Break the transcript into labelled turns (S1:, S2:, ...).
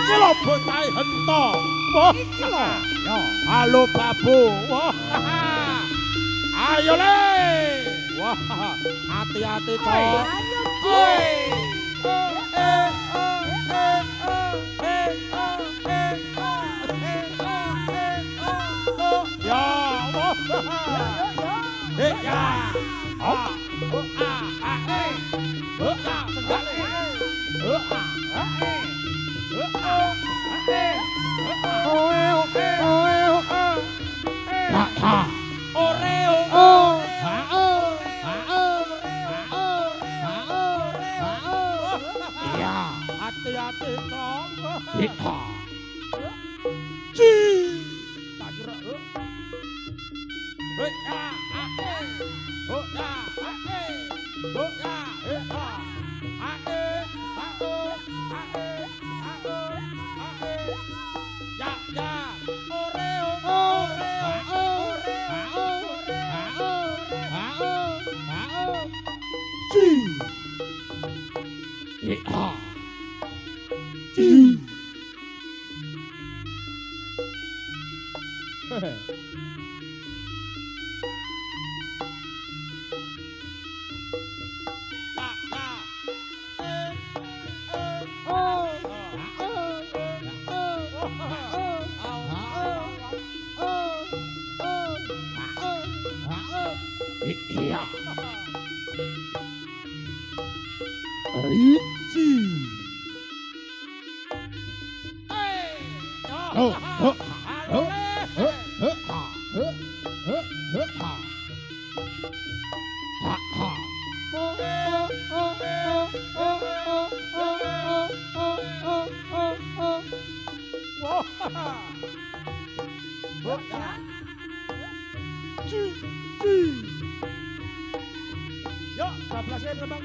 S1: iki lho bocah hento. Wah,
S2: Iki lho. Yo.
S1: halo babu. Wah. Ayo le. Wah, hati-hati to.
S3: Ayo, Ji.
S1: Ya, wah. Ya. Ah, segale. Hati-hati, Cok. Ci. Tak kira. Ya, iya. Yuk, 12 terbang.